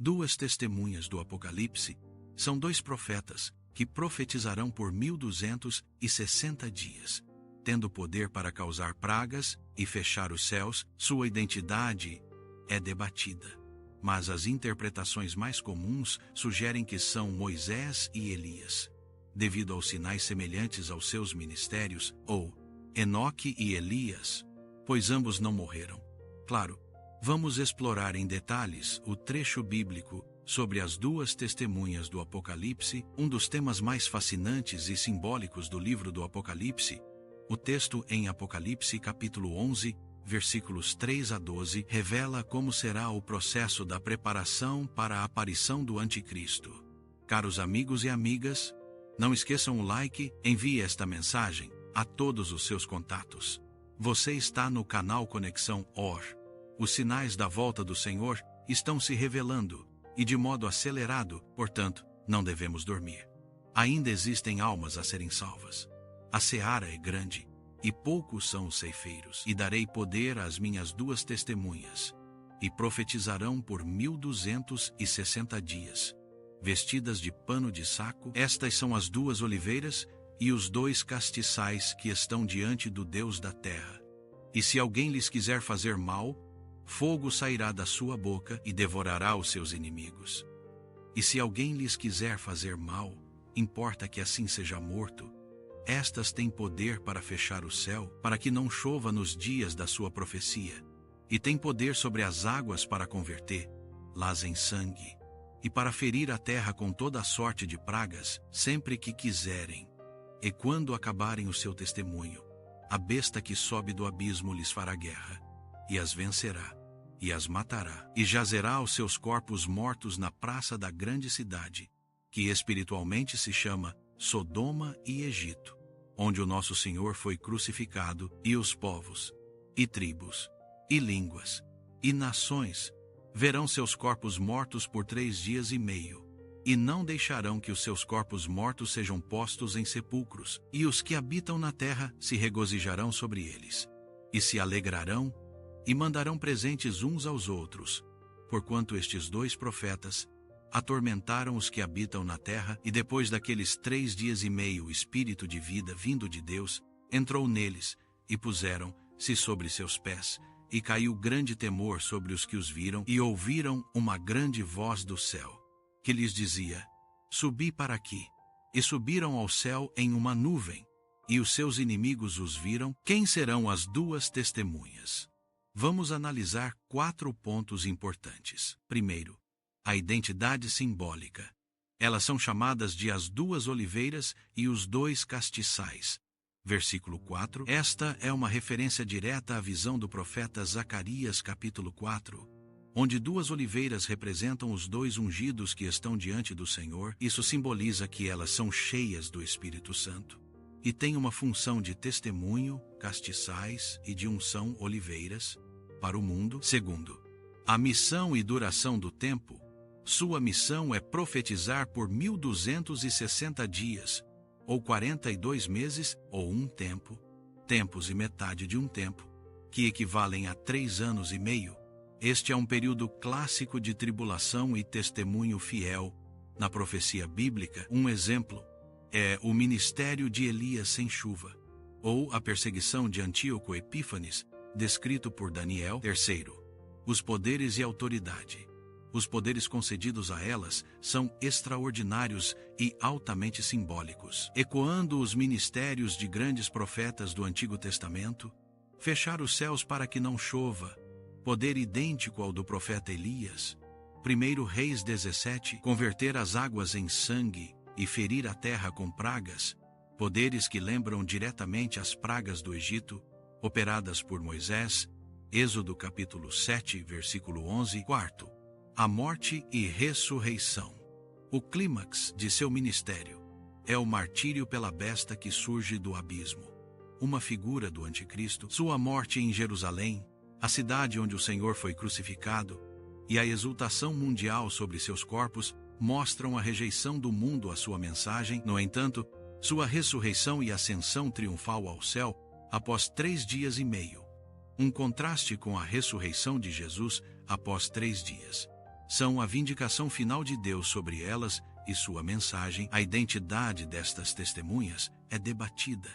Duas testemunhas do Apocalipse são dois profetas que profetizarão por 1260 dias, tendo poder para causar pragas e fechar os céus. Sua identidade é debatida, mas as interpretações mais comuns sugerem que são Moisés e Elias, devido aos sinais semelhantes aos seus ministérios, ou Enoque e Elias, pois ambos não morreram. Claro, vamos explorar em detalhes o trecho bíblico sobre as duas testemunhas do Apocalipse, um dos temas mais fascinantes e simbólicos do livro do Apocalipse. O texto em Apocalipse capítulo 11, versículos 3 a 12, revela como será o processo da preparação para a aparição do Anticristo. Caros amigos e amigas, não esqueçam o like, envie esta mensagem a todos os seus contatos. Você está no canal Conexão OR. Os sinais da volta do Senhor estão se revelando, e de modo acelerado, portanto, não devemos dormir. Ainda existem almas a serem salvas. A seara é grande, e poucos são os ceifeiros. E darei poder às minhas duas testemunhas, e profetizarão por 1260 dias, vestidas de pano de saco. Estas são as duas oliveiras e os dois castiçais que estão diante do Deus da terra. E se alguém lhes quiser fazer mal, fogo sairá da sua boca e devorará os seus inimigos. E se alguém lhes quiser fazer mal, importa que assim seja morto. Estas têm poder para fechar o céu, para que não chova nos dias da sua profecia, e têm poder sobre as águas para convertê-las em sangue, e para ferir a terra com toda a sorte de pragas, sempre que quiserem. E quando acabarem o seu testemunho, a besta que sobe do abismo lhes fará guerra, e as vencerá, e as matará, e jazerá os seus corpos mortos na praça da grande cidade, que espiritualmente se chama Sodoma e Egito, onde o nosso Senhor foi crucificado, e os povos, e tribos, e línguas, e nações verão seus corpos mortos por 3 dias e meio, e não deixarão que os seus corpos mortos sejam postos em sepulcros, e os que habitam na terra se regozijarão sobre eles, e se alegrarão, e mandarão presentes uns aos outros, porquanto estes dois profetas atormentaram os que habitam na terra, e depois daqueles 3 dias e meio o Espírito de vida vindo de Deus entrou neles, e puseram-se sobre seus pés, e caiu grande temor sobre os que os viram, e ouviram uma grande voz do céu, que lhes dizia: Subi para aqui. E subiram ao céu em uma nuvem, e os seus inimigos os viram. Quem serão as duas testemunhas? Vamos analisar 4 pontos importantes. Primeiro, a identidade simbólica. Elas são chamadas de as duas oliveiras e os dois castiçais. Versículo 4. Esta é uma referência direta à visão do profeta Zacarias, capítulo 4, onde 2 oliveiras representam os 2 ungidos que estão diante do Senhor. Isso simboliza que elas são cheias do Espírito Santo e têm uma função de testemunho, castiçais, e de unção, oliveiras, para o mundo. Segundo, a missão e duração do tempo. Sua missão é profetizar por 1260 dias, ou 42 meses, ou um tempo, tempos e metade de um tempo, que equivalem a 3 anos e meio. Este é um período clássico de tribulação e testemunho fiel na profecia bíblica. Um exemplo é o ministério de Elias sem chuva, ou a perseguição de Antíoco Epífanes, descrito por Daniel. Terceiro, os poderes e autoridade. Os poderes concedidos a elas são extraordinários e altamente simbólicos, ecoando os ministérios de grandes profetas do Antigo Testamento. Fechar os céus para que não chova, poder idêntico ao do profeta Elias. 1 Reis 17, converter as águas em sangue e ferir a terra com pragas, poderes que lembram diretamente as pragas do Egito, operadas por Moisés. Êxodo capítulo 7, versículo 11. Quarto, a morte e ressurreição. O clímax de seu ministério é o martírio pela besta que surge do abismo, uma figura do Anticristo. Sua morte em Jerusalém, a cidade onde o Senhor foi crucificado, e a exultação mundial sobre seus corpos mostram a rejeição do mundo à sua mensagem. No entanto, sua ressurreição e ascensão triunfal ao céu após 3 dias e meio. Um contraste com a ressurreição de Jesus após 3 dias. são a vindicação final de Deus sobre elas e sua mensagem. A identidade destas testemunhas é debatida,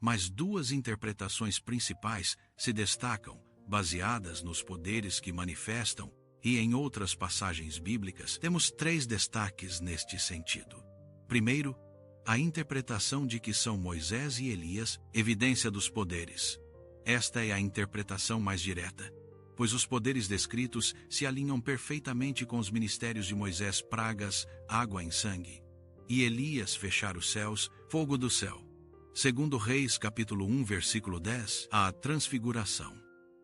mas duas interpretações principais se destacam, baseadas nos poderes que manifestam, e em outras passagens bíblicas temos três destaques neste sentido. Primeiro, a interpretação de que são Moisés e Elias, evidência dos poderes. Esta é a interpretação mais direta, pois os poderes descritos se alinham perfeitamente com os ministérios de Moisés: pragas, água em sangue, e Elias fechar os céus, fogo do céu. Segundo Reis capítulo 1, versículo 10, a transfiguração.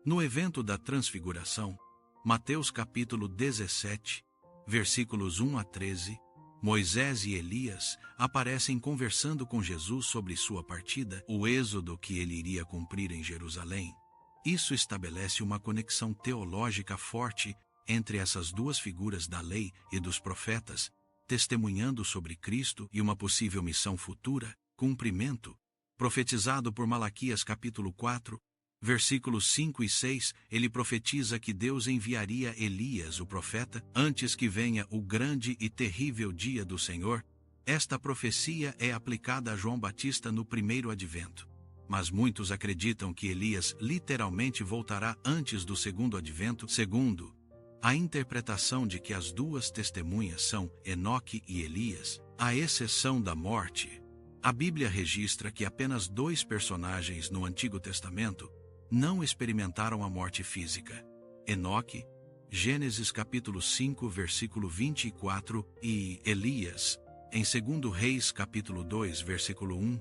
No evento da transfiguração, Mateus capítulo 17, versículos 1 a 13, Moisés e Elias aparecem conversando com Jesus sobre sua partida, o êxodo que ele iria cumprir em Jerusalém. Isso estabelece uma conexão teológica forte entre essas duas figuras da lei e dos profetas, testemunhando sobre Cristo e uma possível missão futura, cumprimento, profetizado por Malaquias capítulo 4, versículos 5 e 6, ele profetiza que Deus enviaria Elias, o profeta, antes que venha o grande e terrível dia do Senhor. Esta profecia é aplicada a João Batista no primeiro advento. Mas muitos acreditam que Elias literalmente voltará antes do segundo advento. Segundo, a interpretação de que as duas testemunhas são Enoque e Elias, à exceção da morte. A Bíblia registra que apenas dois personagens no Antigo Testamento não experimentaram a morte física: Enoque, Gênesis capítulo 5, versículo 24, e Elias, em 2 Reis capítulo 2, versículo 1,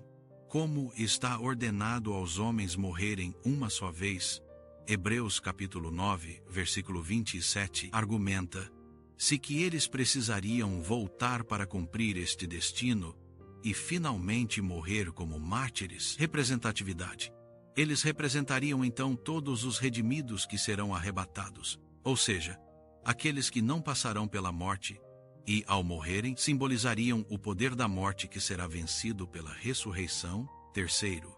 como está ordenado aos homens morrerem uma só vez. Hebreus capítulo 9, versículo 27, argumenta: se que eles precisariam voltar para cumprir este destino e finalmente morrer como mártires. Representatividade. Eles representariam então todos os redimidos que serão arrebatados, ou seja, aqueles que não passarão pela morte, e, ao morrerem, simbolizariam o poder da morte que será vencido pela ressurreição. Terceiro,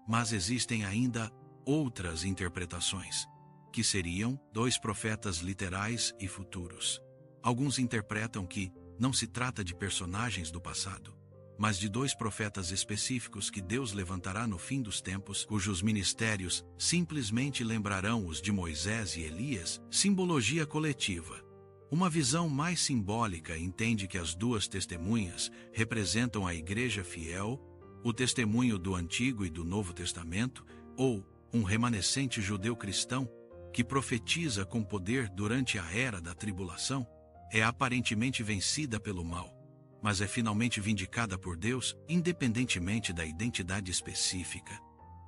mas existem ainda outras interpretações, que seriam dois profetas literais e futuros. Alguns interpretam que não se trata de personagens do passado, mas de dois profetas específicos que Deus levantará no fim dos tempos, cujos ministérios simplesmente lembrarão os de Moisés e Elias. Simbologia coletiva. Uma visão mais simbólica entende que as duas testemunhas representam a igreja fiel, o testemunho do Antigo e do Novo Testamento, ou um remanescente judeu-cristão que profetiza com poder durante a era da tribulação, é aparentemente vencida pelo mal, mas é finalmente vindicada por Deus, independentemente da identidade específica.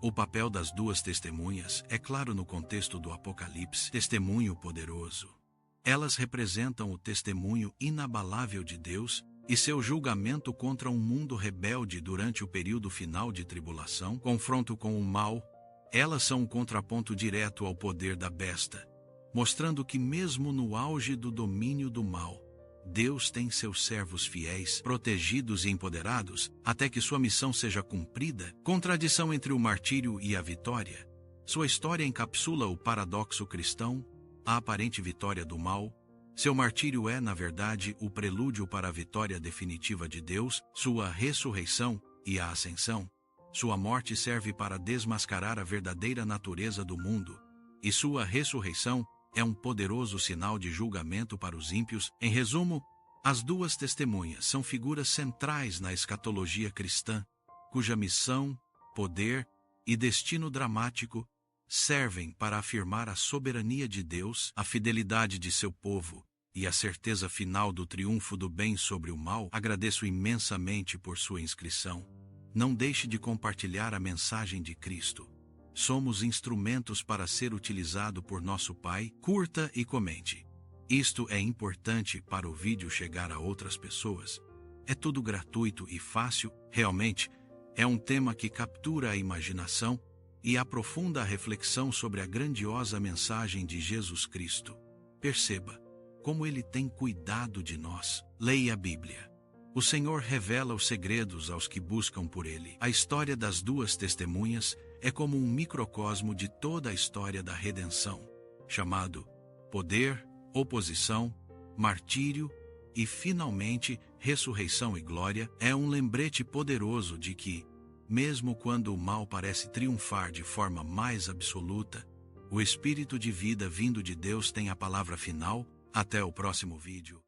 O papel das duas testemunhas é claro no contexto do Apocalipse: testemunho poderoso. Elas representam o testemunho inabalável de Deus e seu julgamento contra um mundo rebelde durante o período final de tribulação, confronto com o mal. Elas são um contraponto direto ao poder da besta, mostrando que mesmo no auge do domínio do mal, Deus tem seus servos fiéis, protegidos e empoderados, até que sua missão seja cumprida. Contradição entre o martírio e a vitória. Sua história encapsula o paradoxo cristão, a aparente vitória do mal. Seu martírio é, na verdade, o prelúdio para a vitória definitiva de Deus, sua ressurreição e a ascensão. Sua morte serve para desmascarar a verdadeira natureza do mundo, e sua ressurreição é um poderoso sinal de julgamento para os ímpios. Em resumo, as duas testemunhas são figuras centrais na escatologia cristã, cuja missão, poder e destino dramático servem para afirmar a soberania de Deus, a fidelidade de seu povo e a certeza final do triunfo do bem sobre o mal. Agradeço imensamente por sua inscrição. Não deixe de compartilhar a mensagem de Cristo. Somos instrumentos para ser utilizado por nosso Pai. Curta e comente. Isto é importante para o vídeo chegar a outras pessoas. É tudo gratuito e fácil. Realmente, é um tema que captura a imaginação e aprofunda a reflexão sobre a grandiosa mensagem de Jesus Cristo. Perceba como Ele tem cuidado de nós. Leia a Bíblia. O Senhor revela os segredos aos que buscam por Ele. A história das duas testemunhas é como um microcosmo de toda a história da redenção, chamado poder, oposição, martírio e, finalmente, ressurreição e glória, é um lembrete poderoso de que, mesmo quando o mal parece triunfar de forma mais absoluta, o Espírito de vida vindo de Deus tem a palavra final. Até o próximo vídeo.